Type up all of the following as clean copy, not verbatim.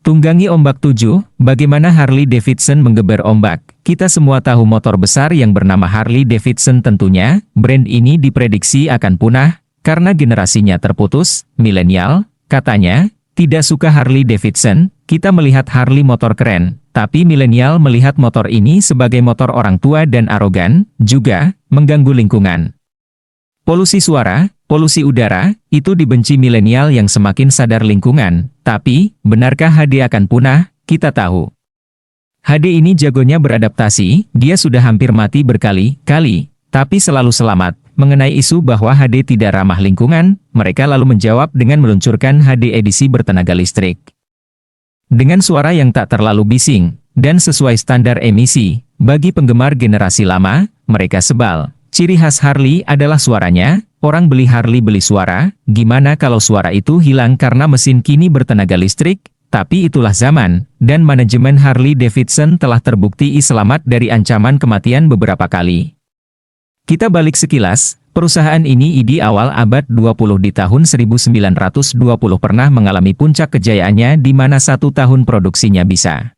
Tunggangi ombak 7, bagaimana Harley Davidson menggeber ombak? Kita semua tahu motor besar yang bernama Harley Davidson tentunya, brand ini diprediksi akan punah, karena generasinya terputus, milenial, katanya, tidak suka Harley Davidson, kita melihat Harley motor keren, tapi milenial melihat motor ini sebagai motor orang tua dan arogan, juga, mengganggu lingkungan. Polusi suara, polusi udara, itu dibenci milenial yang semakin sadar lingkungan, tapi, benarkah HD akan punah? Kita tahu. HD ini jagonya beradaptasi, dia sudah hampir mati berkali-kali, tapi selalu selamat. Mengenai isu bahwa HD tidak ramah lingkungan, mereka lalu menjawab dengan meluncurkan HD edisi bertenaga listrik. Dengan suara yang tak terlalu bising, dan sesuai standar emisi, bagi penggemar generasi lama, mereka sebal. Ciri khas Harley adalah suaranya, orang beli Harley beli suara, gimana kalau suara itu hilang karena mesin kini bertenaga listrik? Tapi itulah zaman, dan manajemen Harley Davidson telah terbukti selamat dari ancaman kematian beberapa kali. Kita balik sekilas, perusahaan ini di awal abad 20 di tahun 1920 pernah mengalami puncak kejayaannya di mana satu tahun produksinya bisa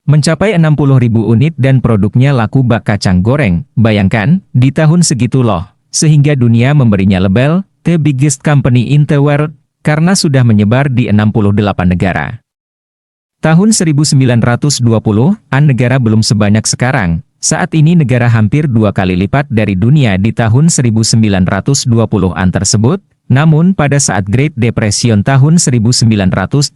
mencapai 60.000 unit dan produknya laku bak kacang goreng. Bayangkan, di tahun segitu loh, sehingga dunia memberinya label, The Biggest Company in the World, karena sudah menyebar di 68 negara. Tahun 1920-an negara belum sebanyak sekarang, saat ini negara hampir 2 kali lipat dari dunia di tahun 1920-an tersebut, namun pada saat Great Depression tahun 1930,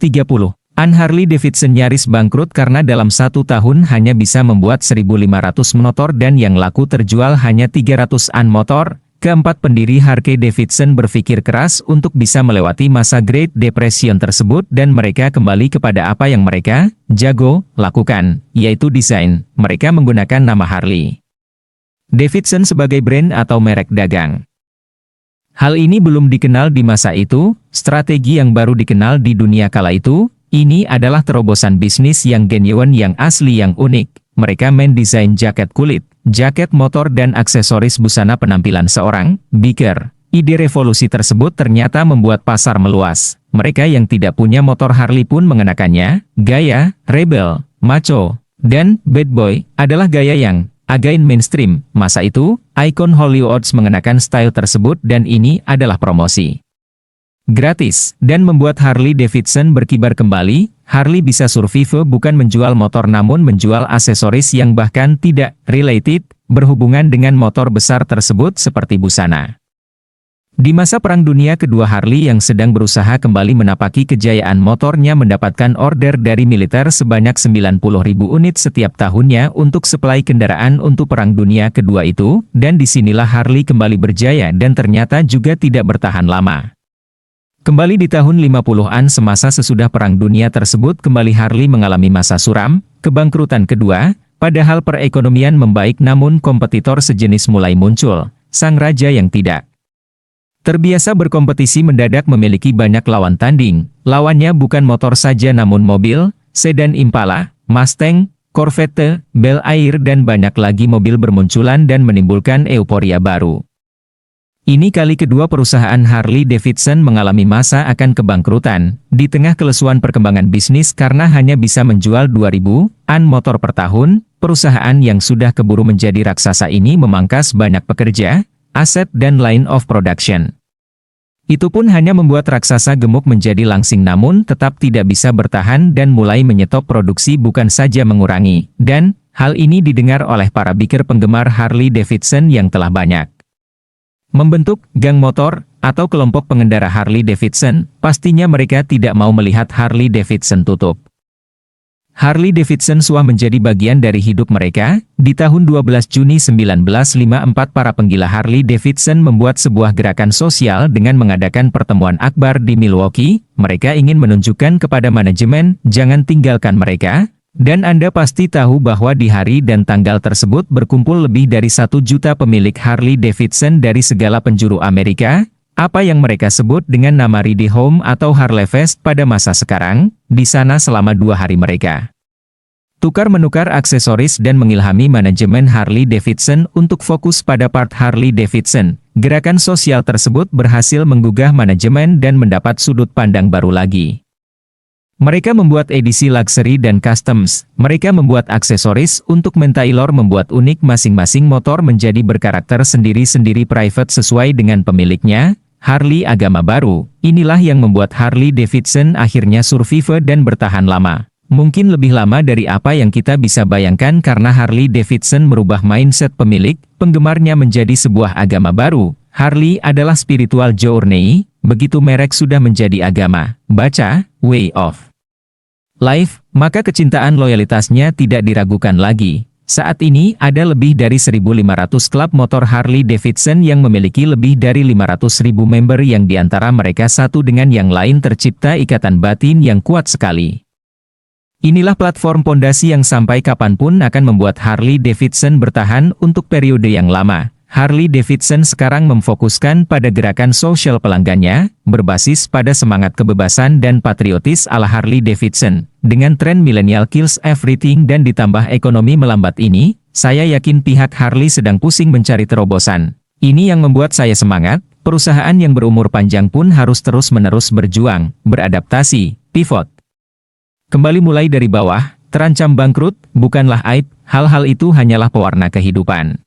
Harley Davidson nyaris bangkrut karena dalam satu tahun hanya bisa membuat 1.500 motor dan yang laku terjual hanya 300-an motor. Keempat pendiri Harley Davidson berpikir keras untuk bisa melewati masa Great Depression tersebut dan mereka kembali kepada apa yang mereka jago lakukan, yaitu desain. Mereka menggunakan nama Harley Davidson sebagai brand atau merek dagang. Hal ini belum dikenal di masa itu, strategi yang baru dikenal di dunia kala itu. Ini adalah terobosan bisnis yang genuine yang asli yang unik. Mereka mendesain jaket kulit, jaket motor dan aksesoris busana penampilan seorang biker. Ide revolusi tersebut ternyata membuat pasar meluas. Mereka yang tidak punya motor Harley pun mengenakannya. Gaya, rebel, macho, dan bad boy adalah gaya yang agak mainstream. Masa itu, ikon Hollywood mengenakan style tersebut dan ini adalah promosi gratis, dan membuat Harley Davidson berkibar kembali. Harley bisa survive bukan menjual motor namun menjual aksesoris yang bahkan tidak related, berhubungan dengan motor besar tersebut seperti busana. Di masa Perang Dunia Kedua Harley yang sedang berusaha kembali menapaki kejayaan motornya mendapatkan order dari militer sebanyak 90.000 unit setiap tahunnya untuk suplai kendaraan untuk Perang Dunia Kedua itu, dan disinilah Harley kembali berjaya dan ternyata juga tidak bertahan lama. Kembali di tahun 50-an semasa sesudah Perang Dunia tersebut kembali Harley mengalami masa suram, kebangkrutan kedua, padahal perekonomian membaik namun kompetitor sejenis mulai muncul, sang raja yang tidak terbiasa berkompetisi mendadak memiliki banyak lawan tanding, lawannya bukan motor saja namun mobil, sedan Impala, Mustang, Corvette, Bel Air dan banyak lagi mobil bermunculan dan menimbulkan euforia baru. Ini kali kedua perusahaan Harley Davidson mengalami masa akan kebangkrutan, di tengah kelesuan perkembangan bisnis karena hanya bisa menjual 2.000-an motor per tahun, perusahaan yang sudah keburu menjadi raksasa ini memangkas banyak pekerja, aset dan line of production. Itu pun hanya membuat raksasa gemuk menjadi langsing namun tetap tidak bisa bertahan dan mulai menyetop produksi bukan saja mengurangi, dan hal ini didengar oleh para biker penggemar Harley Davidson yang telah banyak membentuk gang motor atau kelompok pengendara Harley Davidson, pastinya mereka tidak mau melihat Harley Davidson tutup. Harley Davidson sudah menjadi bagian dari hidup mereka. Di tahun 12 Juni 1954 para penggila Harley Davidson membuat sebuah gerakan sosial dengan mengadakan pertemuan akbar di Milwaukee. Mereka ingin menunjukkan kepada manajemen, jangan tinggalkan mereka. Dan Anda pasti tahu bahwa di hari dan tanggal tersebut berkumpul lebih dari 1 juta pemilik Harley Davidson dari segala penjuru Amerika, apa yang mereka sebut dengan nama Ride Home atau Harley Fest pada masa sekarang, di sana selama 2 hari mereka tukar-menukar aksesoris dan mengilhami manajemen Harley Davidson untuk fokus pada part Harley Davidson. Gerakan sosial tersebut berhasil menggugah manajemen dan mendapat sudut pandang baru lagi. Mereka membuat edisi luxury dan customs. Mereka membuat aksesoris untuk mentailor membuat unik masing-masing motor menjadi berkarakter sendiri-sendiri private sesuai dengan pemiliknya. Harley agama baru, inilah yang membuat Harley Davidson akhirnya survive dan bertahan lama. Mungkin lebih lama dari apa yang kita bisa bayangkan karena Harley Davidson merubah mindset pemilik, penggemarnya menjadi sebuah agama baru. Harley adalah spiritual journey, begitu merek sudah menjadi agama. Baca, Way of Life, maka kecintaan loyalitasnya tidak diragukan lagi. Saat ini ada lebih dari 1.500 klub motor Harley Davidson yang memiliki lebih dari 500.000 member yang diantara mereka satu dengan yang lain tercipta ikatan batin yang kuat sekali. Inilah platform pondasi yang sampai kapanpun akan membuat Harley Davidson bertahan untuk periode yang lama. Harley Davidson sekarang memfokuskan pada gerakan sosial pelanggannya, berbasis pada semangat kebebasan dan patriotis ala Harley Davidson. Dengan tren millennial kills everything dan ditambah ekonomi melambat ini, saya yakin pihak Harley sedang pusing mencari terobosan. Ini yang membuat saya semangat, perusahaan yang berumur panjang pun harus terus-menerus berjuang, beradaptasi, pivot. Kembali mulai dari bawah, terancam bangkrut, bukanlah aib, hal-hal itu hanyalah pewarna kehidupan.